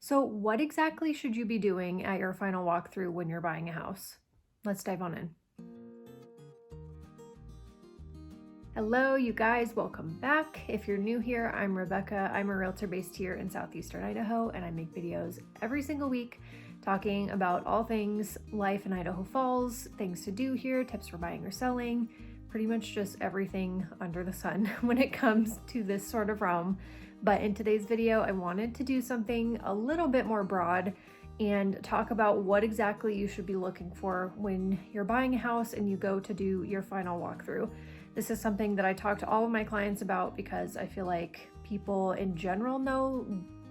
So, what exactly should you be doing at your final walkthrough when you're buying a house? Let's dive on in. Hello, you guys, welcome back. If you're new here, I'm Rebecca. I'm a realtor based here in southeastern Idaho, and I make videos every single week talking about all things life in Idaho Falls, things to do here, tips for buying or selling, pretty much just everything under the sun when it comes to this sort of realm. But in today's video, I wanted to do something a little bit more broad and talk about what exactly you should be looking for when you're buying a house and you go to do your final walkthrough. This is something that I talk to all of my clients about because I feel like people in general know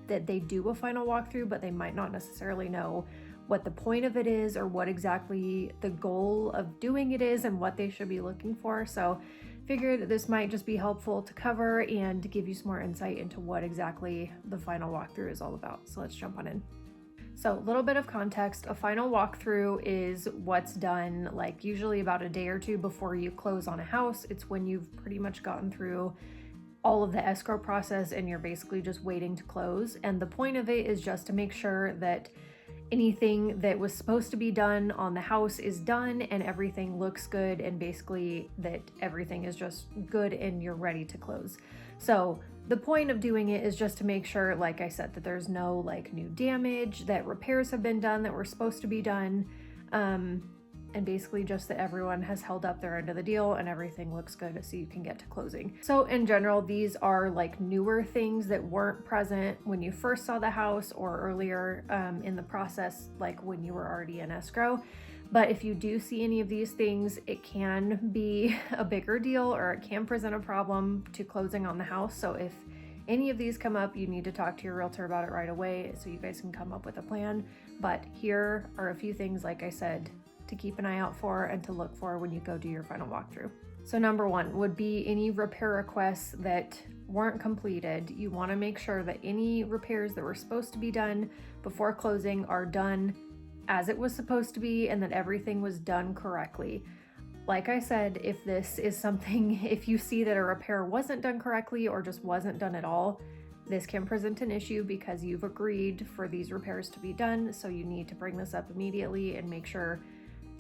that they do a final walkthrough, but they might not necessarily know what the point of it is or what exactly the goal of doing it is and what they should be looking for. So figured this might just be helpful to cover and to give you some more insight into what exactly the final walkthrough is all about. So let's jump on in. So a little bit of context, a final walkthrough is what's done like usually about a day or two before you close on a house. It's when you've pretty much gotten through all of the escrow process and you're basically just waiting to close. And the point of it is just to make sure that anything that was supposed to be done on the house is done and everything looks good, and basically that everything is just good and you're ready to close. So the point of doing it is just to make sure, like I said, that there's no like new damage, that repairs have been done that were supposed to be done, and basically just that everyone has held up their end of the deal and everything looks good so you can get to closing. So in general, these are like newer things that weren't present when you first saw the house or earlier in the process, like when you were already in escrow. But if you do see any of these things, it can be a bigger deal or it can present a problem to closing on the house. So if any of these come up, you need to talk to your realtor about it right away so you guys can come up with a plan. But here are a few things, like I said, to keep an eye out for and to look for when you go do your final walkthrough. So number one would be any repair requests that weren't completed. You want to make sure that any repairs that were supposed to be done before closing are done as it was supposed to be and that everything was done correctly. Like I said, if this is something, if you see that a repair wasn't done correctly or just wasn't done at all, this can present an issue because you've agreed for these repairs to be done. So you need to bring this up immediately and make sure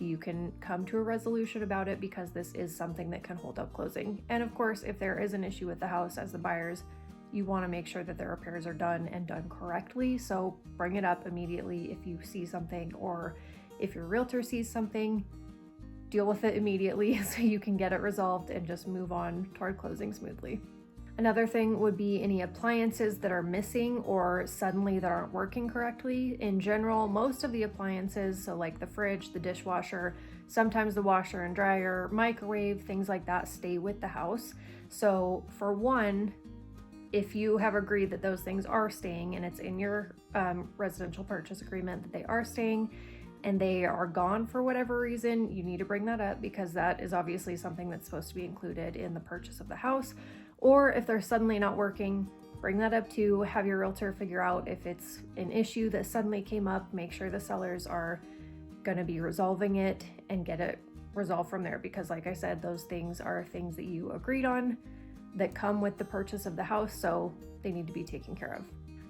you can come to a resolution about it, because this is something that can hold up closing. And of course, if there is an issue with the house as the buyers, you want to make sure that the repairs are done and done correctly. So bring it up immediately if you see something, or if your realtor sees something, deal with it immediately so you can get it resolved and just move on toward closing smoothly. Another thing would be any appliances that are missing or suddenly that aren't working correctly. In general, most of the appliances, so like the fridge, the dishwasher, sometimes the washer and dryer, microwave, things like that, stay with the house. So for one, if you have agreed that those things are staying and it's in your residential purchase agreement that they are staying and they are gone for whatever reason, you need to bring that up, because that is obviously something that's supposed to be included in the purchase of the house. Or if they're suddenly not working, bring that up too. Have your realtor figure out if it's an issue that suddenly came up. Make sure the sellers are going to be resolving it and get it resolved from there, because like I said, those things are things that you agreed on that come with the purchase of the house, so they need to be taken care of.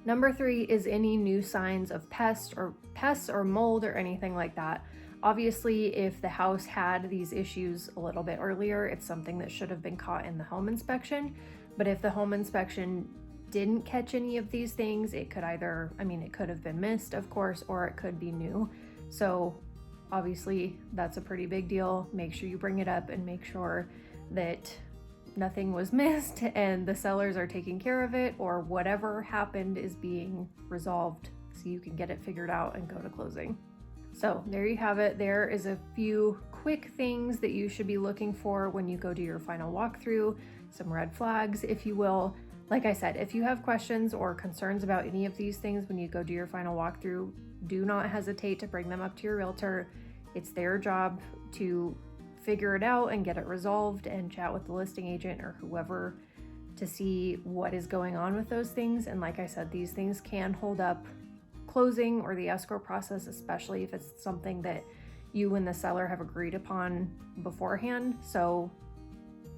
Number three is any new signs of pests or mold or anything like that. Obviously, if the house had these issues a little bit earlier, it's something that should have been caught in the home inspection. But if the home inspection didn't catch any of these things, it could either, it could have been missed, of course, or it could be new. So obviously that's a pretty big deal. Make sure you bring it up and make sure that nothing was missed and the sellers are taking care of it, or whatever happened is being resolved so you can get it figured out and go to closing. So there you have it. There is a few quick things that you should be looking for when you go to your final walkthrough, some red flags, if you will. Like I said, if you have questions or concerns about any of these things when you go do your final walkthrough, do not hesitate to bring them up to your realtor. It's their job to figure it out and get it resolved and chat with the listing agent or whoever to see what is going on with those things. And like I said, these things can hold up closing or the escrow process, especially if it's something that you and the seller have agreed upon beforehand. So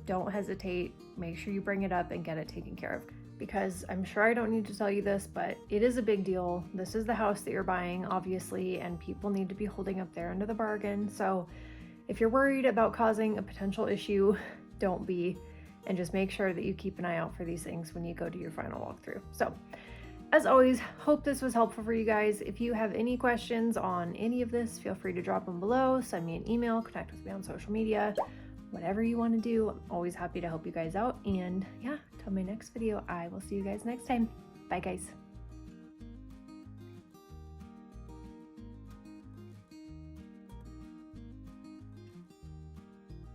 don't hesitate. Make sure you bring it up and get it taken care of. because I'm sure I don't need to tell you this, but it is a big deal. This is the house that you're buying, obviously, and people need to be holding up their end of the bargain. So if you're worried about causing a potential issue, don't be, and just make sure that you keep an eye out for these things when you go to your final walkthrough. So as always, hope this was helpful for you guys. If you have any questions on any of this, feel free to drop them below, send me an email, connect with me on social media, whatever you want to do. I'm always happy to help you guys out. And yeah, till my next video, I will see you guys next time. Bye guys.